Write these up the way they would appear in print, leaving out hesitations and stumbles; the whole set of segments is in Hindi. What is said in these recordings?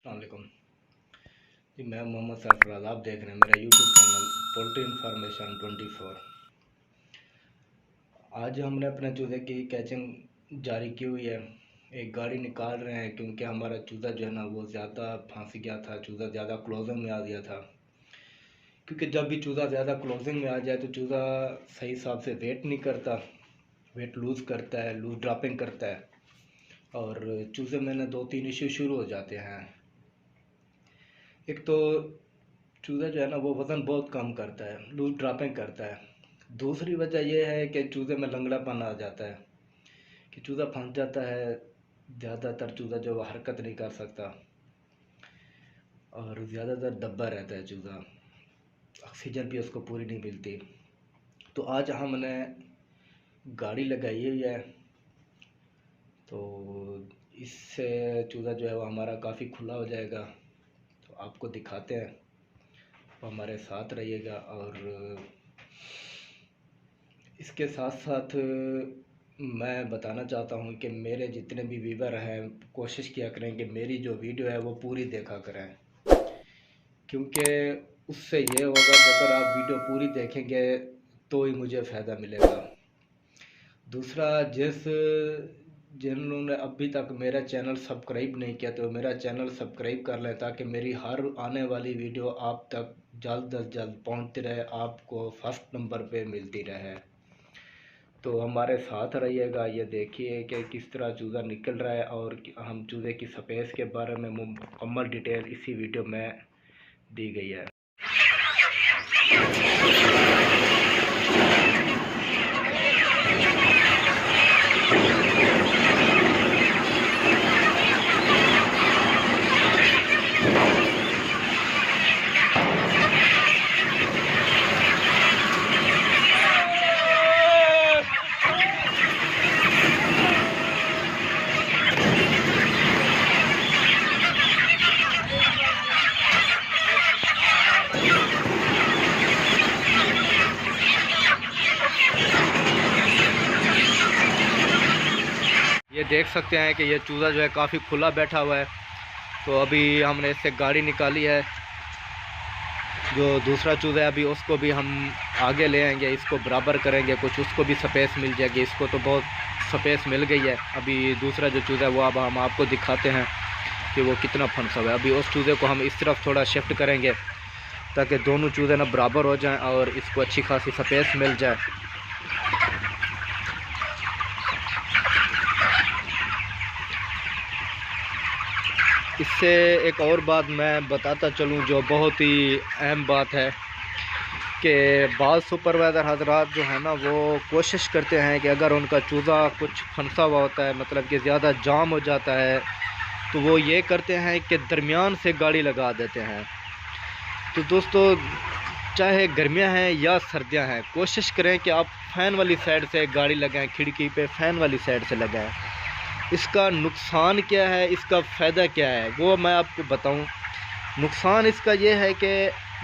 अस्सलामुअलैकुम जी। मैं मोहम्मद सरफराज, आप देख रहे हैं मेरा यूट्यूब चैनल पोल्ट्री इन्फॉर्मेशन 24। आज हमने अपने चूज़े की कैचिंग जारी की हुई है। एक गाड़ी निकाल रहे हैं क्योंकि हमारा चूज़ा जो है ना वो ज़्यादा फंस गया था, चूज़ा ज़्यादा क्लोजिंग में आ गया था। क्योंकि जब भी चूज़ा ज़्यादा क्लोजिंग में आ जाए तो चूज़ा सही हिसाब से वेट नहीं करता, वेट लूज़ करता है, लूज़ ड्रॉपिंग करता है और चूज़े में ना 2-3 इश्यू शुरू हो जाते हैं। एक तो चूज़ा जो है ना वो वज़न बहुत कम करता है, लूज ड्रॉपिंग करता है। दूसरी वजह यह है कि चूज़े में लंगड़ापन आ जाता है कि चूज़ा फंस जाता है। ज़्यादातर चूज़ा जो हरकत नहीं कर सकता और ज़्यादातर दब्बा रहता है चूज़ा, ऑक्सीजन भी उसको पूरी नहीं मिलती। तो आज हमने गाड़ी लगाई हुई है, तो इससे चूज़ा जो है वो हमारा काफ़ी खुला हो जाएगा। तो आपको दिखाते हैं, तो हमारे साथ रहिएगा। और इसके साथ साथ मैं बताना चाहता हूँ कि मेरे जितने भी व्यूवर हैं कोशिश किया करें कि मेरी जो वीडियो है वो पूरी देखा करें, क्योंकि उससे ये होगा कि अगर आप वीडियो पूरी देखेंगे तो ही मुझे फ़ायदा मिलेगा। दूसरा, जिन्होंने अभी तक मेरा चैनल सब्सक्राइब नहीं किया तो मेरा चैनल सब्सक्राइब कर लें, ताकि मेरी हर आने वाली वीडियो आप तक जल्द अज जल्द पहुँचती रहे, आपको फर्स्ट नंबर पे मिलती रहे। तो हमारे साथ रहिएगा। ये देखिए कि किस तरह चूज़ा निकल रहा है और हम चूज़े की स्पेस के बारे में मुकम्मल डिटेल इसी वीडियो में दी गई है। ये देख सकते हैं कि ये चूज़ा जो है काफ़ी खुला बैठा हुआ है। तो अभी हमने इससे गाड़ी निकाली है। जो दूसरा चूज़ा है अभी उसको भी हम आगे ले आएंगे, इसको बराबर करेंगे, कुछ उसको भी स्पेस मिल जाएगी। इसको तो बहुत स्पेस मिल गई है। अभी दूसरा जो चूज़ा है वो अब हम आपको दिखाते हैं कि वो कितना फंसा हुआ है। अभी उस चूज़े को हम इस तरफ थोड़ा शिफ्ट करेंगे ताकि दोनों चूज़े ना बराबर हो जाएं और इसको अच्छी खासी स्पेस मिल जाए। इससे एक और बात मैं बताता चलूँ जो बहुत ही अहम बात है कि बाज़ सुपरवाइज़र हजरात जो है ना वो कोशिश करते हैं कि अगर उनका चूज़ा कुछ फंसा हुआ होता है, मतलब कि ज़्यादा जाम हो जाता है, तो वो ये करते हैं कि दरमियान से गाड़ी लगा देते हैं। तो दोस्तों, चाहे गर्मियां हैं या सर्दियां हैं, कोशिश करें कि आप फ़ैन वाली साइड से गाड़ी लगाएं, खिड़की पे फ़ैन वाली साइड से लगाएं। इसका नुकसान क्या है, इसका फ़ायदा क्या है, वो मैं आपको बताऊं। नुकसान इसका ये है कि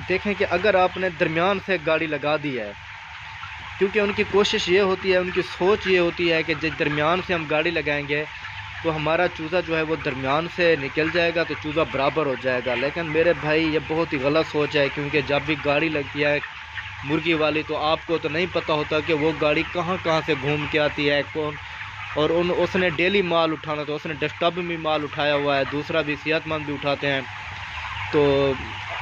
देखें कि अगर आपने दरमियान से गाड़ी लगा दी है, क्योंकि उनकी कोशिश ये होती है, उनकी सोच ये होती है कि जब दरमियान से हम गाड़ी लगाएंगे तो हमारा चूज़ा जो है वो दरमियान से निकल जाएगा, तो चूज़ा बराबर हो जाएगा। लेकिन मेरे भाई ये बहुत ही गलत सोच है, क्योंकि जब भी गाड़ी लगती है मुर्गी वाली तो आपको तो नहीं पता होता कि वो गाड़ी कहाँ कहाँ से घूम के आती है, कौन। और उसने डेली माल उठाना, तो उसने डेस्कटॉप में भी माल उठाया हुआ है, दूसरा भी सेहतमंद भी उठाते हैं। तो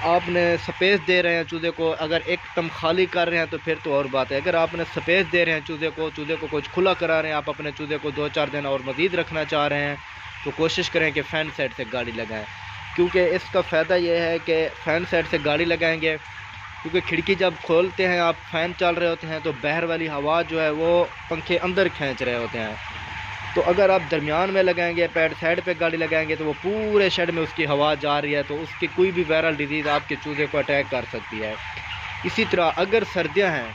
आपने स्पेस दे रहे हैं चूज़े को, अगर एकदम खाली कर रहे हैं तो फिर तो और बात है। अगर आपने स्पेस दे रहे हैं चूज़े को कुछ खुला करा रहे हैं, आप अपने चूज़े को 2-4 दिन और मज़ीद रखना चाह रहे हैं, तो कोशिश करें कि फ़ैन साइड से गाड़ी लगाएं। क्योंकि इसका फ़ायदा ये है कि फ़ैन साइड से गाड़ी लगाएंगे, क्योंकि खिड़की जब खोलते हैं, आप फ़ैन चल रहे होते हैं, तो बाहर वाली हवा जो है वो पंखे अंदर खींच रहे होते हैं। तो अगर आप दरमियान में लगाएंगे, पैड साइड पे गाड़ी लगाएंगे, तो वो पूरे शेड में उसकी हवा जा रही है, तो उसकी कोई भी वायरल डिजीज़ आपके चूज़े को अटैक कर सकती है। इसी तरह अगर सर्दियां हैं,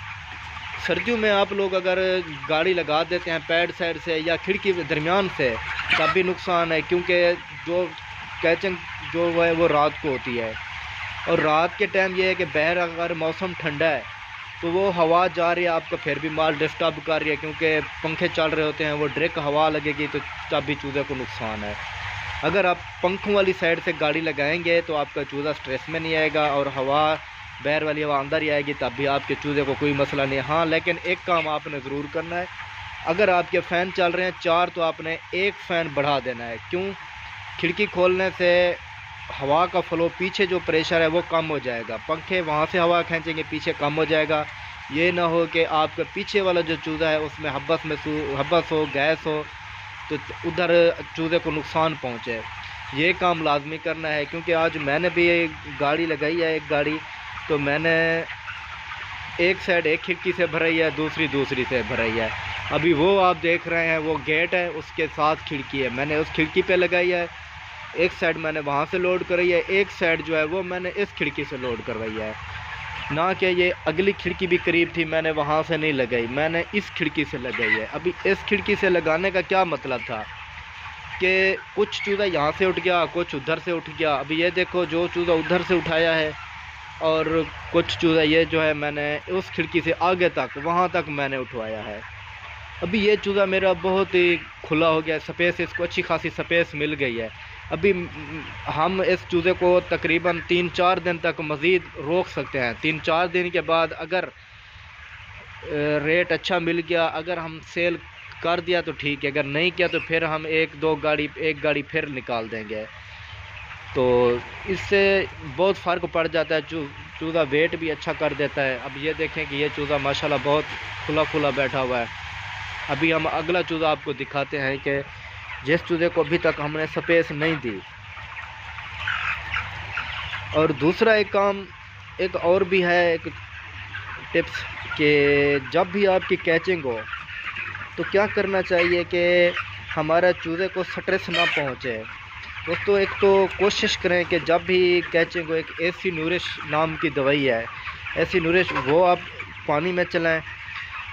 सर्दियों में आप लोग अगर गाड़ी लगा देते हैं पैड साइड से या खिड़की दरमियान से, तब भी नुकसान है, क्योंकि जो कैचिंग जो है वो रात को होती है। और रात के टाइम ये है कि बाहर अगर मौसम ठंडा है तो वो हवा जा रही है, आपका फिर भी माल डिस्टर्ब कर रही है, क्योंकि पंखे चल रहे होते हैं, वो डायरेक्ट हवा लगेगी, तो तब भी चूज़े को नुकसान है। अगर आप पंखों वाली साइड से गाड़ी लगाएंगे तो आपका चूज़ा स्ट्रेस में नहीं आएगा और हवा बैर वाली हवा अंदर ही आएगी, तब भी आपके चूज़े को कोई मसला नहीं है। हाँ, लेकिन एक काम आपने ज़रूर करना है, अगर आपके फ़ैन चल रहे हैं 4 तो आपने एक फ़ैन बढ़ा देना है। क्यों? खिड़की खोलने से हवा का फ्लो, पीछे जो प्रेशर है वो कम हो जाएगा, पंखे वहाँ से हवा खींचेंगे, पीछे कम हो जाएगा। ये ना हो कि आपका पीछे वाला जो चूज़ा है उसमें हब्बस हो, गैस हो, तो उधर चूज़े को नुकसान पहुँचे। ये काम लाजमी करना है, क्योंकि आज मैंने भी गाड़ी लगाई है, एक गाड़ी, तो मैंने एक साइड एक खिड़की से भराई है, दूसरी से भराई है। अभी वो आप देख रहे हैं, वो गेट है, उसके साथ खिड़की है, मैंने उस खिड़की पे लगाई है। एक साइड मैंने वहाँ से लोड कराई है, एक साइड जो है वो मैंने इस खिड़की से लोड करवाई है। ना कि ये अगली खिड़की भी करीब थी, मैंने वहाँ से नहीं लगाई, मैंने इस खिड़की से लगाई है। अभी इस खिड़की से लगाने का क्या मतलब था कि कुछ चूज़ा यहाँ से उठ गया, कुछ उधर से उठ गया। अभी ये देखो, जो चूज़ा उधर से उठाया है और कुछ चूज़ा ये जो है मैंने उस खिड़की से आगे तक, वहाँ तक मैंने उठवाया है। अभी ये चूज़ा मेरा बहुत ही खुला हो गया, स्पेस, इसको अच्छी खासी स्पेस मिल गई है। अभी हम इस चूज़े को तकरीबन 3-4 दिन तक मज़ीद रोक सकते हैं। 3-4 दिन के बाद अगर रेट अच्छा मिल गया, अगर हम सेल कर दिया तो ठीक है, अगर नहीं किया तो फिर हम एक गाड़ी फिर निकाल देंगे। तो इससे बहुत फ़र्क पड़ जाता है, चूज़ा वेट भी अच्छा कर देता है। अब ये देखें कि ये चूज़ा माशाल्लाह बहुत खुला बैठा हुआ है। अभी हम अगला चूज़ा आपको दिखाते हैं कि जिस चूज़े को अभी तक हमने स्पेस नहीं दी। और दूसरा एक काम एक और भी है, एक टिप्स, कि जब भी आपकी कैचिंग हो तो क्या करना चाहिए कि हमारा चूज़े को स्ट्रेस ना पहुँचे। दोस्तों, एक तो कोशिश करें कि जब भी कैचिंग हो, एक एसी नूरिश नाम की दवाई है, एसी नूरिश, वो आप पानी में चलाएं,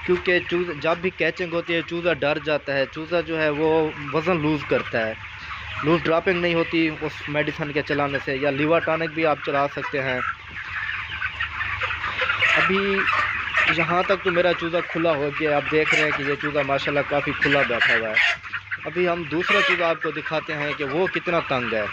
क्योंकि चूज़ा जब भी कैचिंग होती है चूज़ा डर जाता है, चूज़ा जो है वो वज़न लूज़ करता है, लूज़ ड्रॉपिंग नहीं होती उस मेडिसिन के चलाने से। या लिवर टॉनिक भी आप चला सकते हैं। अभी यहाँ तक तो मेरा चूज़ा खुला हो गया, आप देख रहे हैं कि ये चूज़ा माशाल्लाह काफ़ी खुला बैठा हुआ है। अभी हम दूसरा चूज़ा आपको दिखाते हैं कि वो कितना तंग है।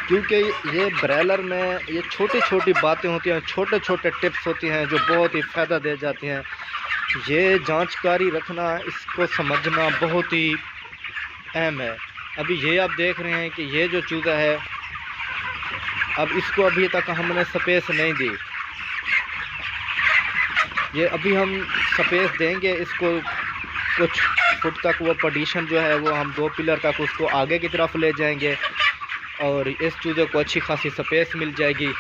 क्योंकि ये ब्रॉयलर में ये छोटी बातें होती हैं, छोटे टिप्स होती हैं जो बहुत ही फ़ायदा दे जाती हैं। ये जानकारी रखना, इसको समझना बहुत ही अहम है। अभी ये आप देख रहे हैं कि ये जो चूज़ा है, अब इसको अभी तक हमने स्पेस नहीं दी। ये अभी हम स्पेस देंगे इसको, कुछ फुट तक वो पोजीशन जो है वो हम 2 पिलर तक उसको आगे की तरफ ले जाएंगे और इस चूज़े को अच्छी खासी स्पेस मिल जाएगी।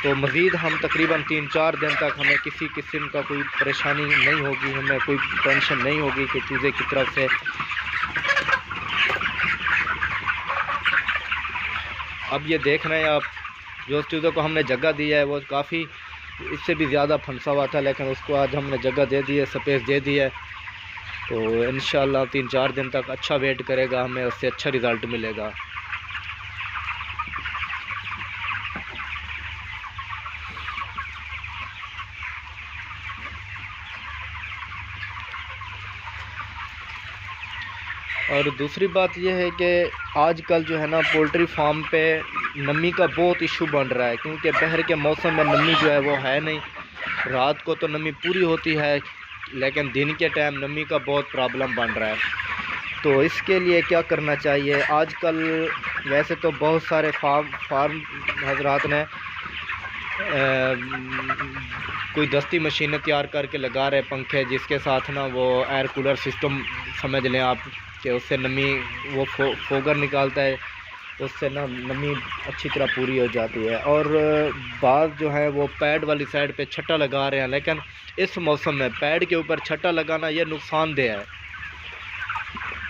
तो मज़ीद हम तकरीबन 3-4 दिन तक हमें किसी किस्म का कोई परेशानी नहीं होगी, हमें कोई टेंशन नहीं होगी कि चूज़े की तरफ से। अब ये देख रहे हैं आप, जो चूज़े को हमने जगह दी है वो काफ़ी इससे भी ज़्यादा फंसा हुआ था, लेकिन उसको आज हमने जगह दे दी है, स्पेस दे दी है। तो इंशाल्लाह 3-4 दिन तक अच्छा वेट करेगा, हमें उससे अच्छा रिज़ल्ट मिलेगा। और दूसरी बात यह है कि आजकल जो है ना पोल्ट्री फार्म पे नमी का बहुत इशू बन रहा है, क्योंकि बहर के मौसम में नमी जो है वो है नहीं। रात को तो नमी पूरी होती है, लेकिन दिन के टाइम नमी का बहुत प्रॉब्लम बन रहा है। तो इसके लिए क्या करना चाहिए, आजकल वैसे तो बहुत सारे फार्म हजरात ने कोई दस्ती मशीनें तैयार करके लगा रहे पंखे, जिसके साथ ना वो एयर कूलर सिस्टम समझ लें आप, कि उससे नमी वो फोगर निकालता है, उससे ना नमी अच्छी तरह पूरी हो जाती है। और बाज़ जो है वो पैड वाली साइड पे छट्टा लगा रहे हैं, लेकिन इस मौसम में पैड के ऊपर छट्टा लगाना ये नुकसानदेह है।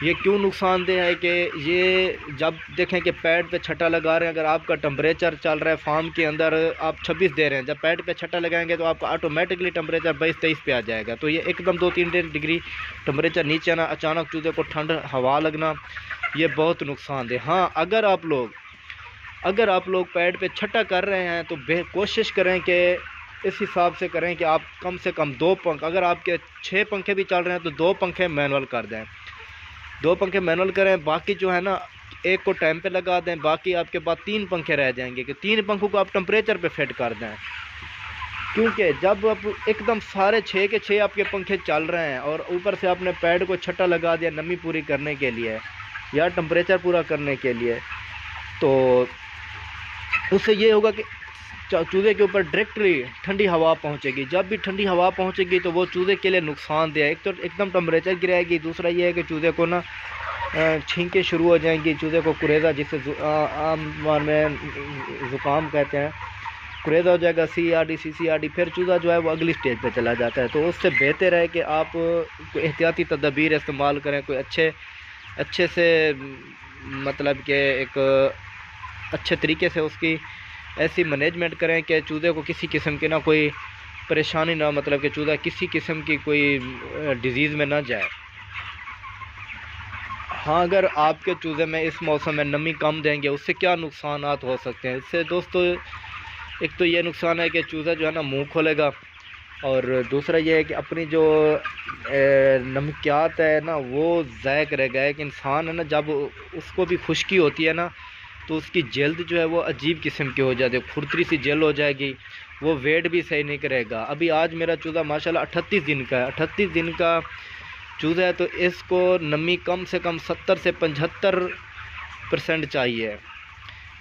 ये क्यों नुकसानदेह है कि ये जब देखें कि पैड पे छट्टा लगा रहे हैं, अगर आपका टेम्परेचर चल रहा है फार्म के अंदर आप 26 दे रहे हैं, जब पैड पे छट्टा लगाएंगे तो आपका ऑटोमेटिकली टेम्परेचर 22-23 पे आ जाएगा। तो ये एकदम 2-3 डिग्री टेम्परेचर नीचे आना, अचानक चूज़े को ठंड हवा लगना, ये बहुत नुकसानदेह। हाँ, अगर आप लोग अगर आप लोग पैड पे छटा कर रहे हैं तो कोशिश करें कि इस हिसाब से करें कि आप कम से कम 2 पंख, अगर आपके 6 पंखे भी चल रहे हैं तो 2 पंखे मैनुअल कर दें, 2 पंखे मैनुअल करें। बाकी जो है ना एक को टाइम पे लगा दें, बाकी आपके पास 3 पंखे रह जाएंगे कि 3 पंखों को आप टेम्परेचर पे फिट कर दें। क्योंकि जब आप एकदम सारे 6 के 6 आपके पंखे चल रहे हैं और ऊपर से आपने पैड को छटा लगा दिया नमी पूरी करने के लिए या टेम्परेचर पूरा करने के लिए, तो उससे ये होगा कि चूज़े के ऊपर डायरेक्टली ठंडी हवा पहुंचेगी। जब भी ठंडी हवा पहुंचेगी तो वो चूज़े के लिए नुकसानदेह है। एक तो एकदम टेम्परेचर गिराएगी, दूसरा ये है कि चूज़े को ना छींकें शुरू हो जाएंगी, चूज़े को कुरेज़ा, जिसे आम में ज़ुकाम कहते हैं, कुरेज़ा हो जाएगा, CRD CCRD, फिर चूज़ा जो है वो अगली स्टेज पे चला जाता है। तो उससे बेहतर है कि आप कोई एहतियाती तदबीर इस्तेमाल करें, कोई अच्छे से मतलब कि एक अच्छे तरीके से उसकी ऐसी मैनेजमेंट करें कि चूज़े को किसी किस्म की ना कोई परेशानी ना, मतलब कि चूज़ा किसी किस्म की कोई डिज़ीज़ में ना जाए। हाँ, अगर आपके चूज़े में इस मौसम में नमी कम देंगे उससे क्या नुकसानात हो सकते हैं। इससे दोस्तों एक तो ये नुकसान है कि चूज़ा जो है ना मुंह खोलेगा, और दूसरा ये है कि अपनी जो नमकियात है ना वो ज़ाया करेगा। एक इंसान है ना जब उसको भी खुश्की होती है ना तो उसकी जल्द जो है वो अजीब किस्म की हो जाती है, खुरदरी सी जल हो जाएगी, वो वेट भी सही नहीं करेगा। अभी आज मेरा चूज़ा माशाल्लाह 38 दिन का है, 38 दिन का चूज़ा है, तो इसको नमी कम से कम 70 से 75% चाहिए,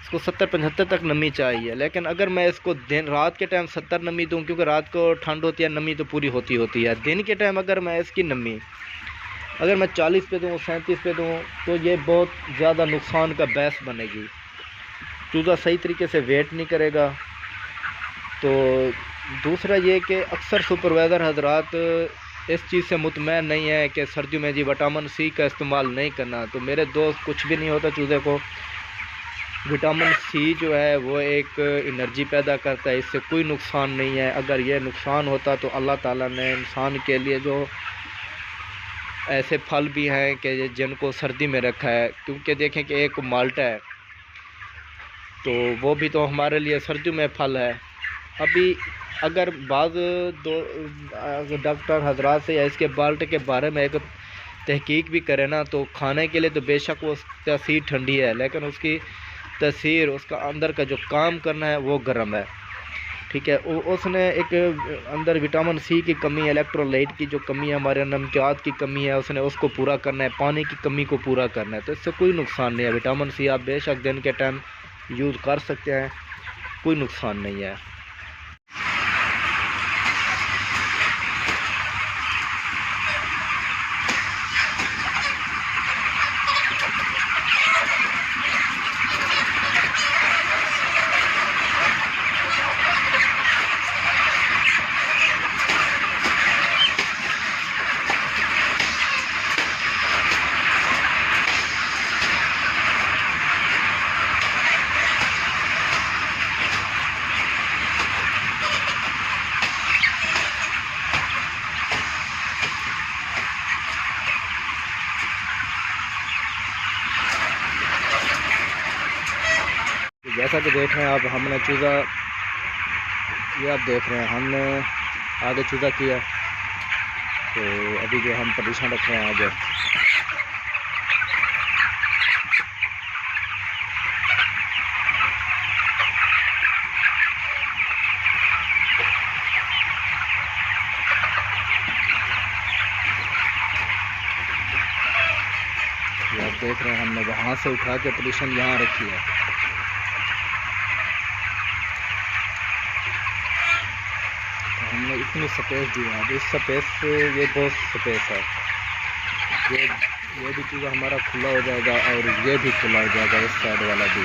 इसको 70-75 तक नमी चाहिए। लेकिन अगर मैं इसको दिन रात के टाइम 70 नमी दूं, क्योंकि रात को ठंड होती है, नमी तो पूरी होती है, दिन के टाइम अगर मैं इसकी नमी अगर मैं 40 पे दूँ, 37 पे दूँ, तो ये बहुत ज़्यादा नुकसान का बायस बनेगी। चूज़ा सही तरीके से वेट नहीं करेगा। तो दूसरा ये कि अक्सर सुपरवाइज़र हजरात इस चीज़ से मुतमैन नहीं है कि सर्दियों में जी विटामिन C का इस्तेमाल नहीं करना। तो मेरे दोस्त, कुछ भी नहीं होता चूज़े को। विटामिन C जो है वो एक एनर्जी पैदा करता है, इससे कोई नुकसान नहीं है। अगर ये नुकसान होता तो अल्लाह ताला ने इंसान के लिए जो ऐसे फल भी हैं कि जिनको सर्दी में रखा है, क्योंकि देखें कि एक माल्टा है तो वो भी तो हमारे लिए सर्दियों में फल है। अभी अगर डॉक्टर हजरात से या इसके माल्टे के बारे में एक तहकीक भी करें ना, तो खाने के लिए तो बेशक वो तासीर ठंडी है, लेकिन उसकी तासीर, उसका अंदर का जो काम करना है वो गर्म है। ठीक है, उसने एक अंदर विटामिन C की कमी, इलेक्ट्रोलाइट की जो कमी है, हमारे नमकियात की कमी है, उसने उसको पूरा करना है, पानी की कमी को पूरा करना है। तो इससे कोई नुकसान नहीं है। विटामिन C आप बेशक दिन के टाइम यूज़ कर सकते हैं, कोई नुकसान नहीं है। जैसा कि देख रहे हैं आप, हमने चूज़ा, ये आप देख रहे हैं हमने आगे चूज़ा किया, तो अभी जो हम पोजीशन रख रहे हैं आगे। ये आप देख रहे हैं हमने वहाँ से उठा के पोजीशन यहाँ रखी है। हमने इतनी स्पेस दी है, इस स्पेस से ये बहुत स्पेस है। ये भी चूज़ा हमारा खुला हो जाएगा और ये भी खुला हो जाएगा, इस साइड वाला भी।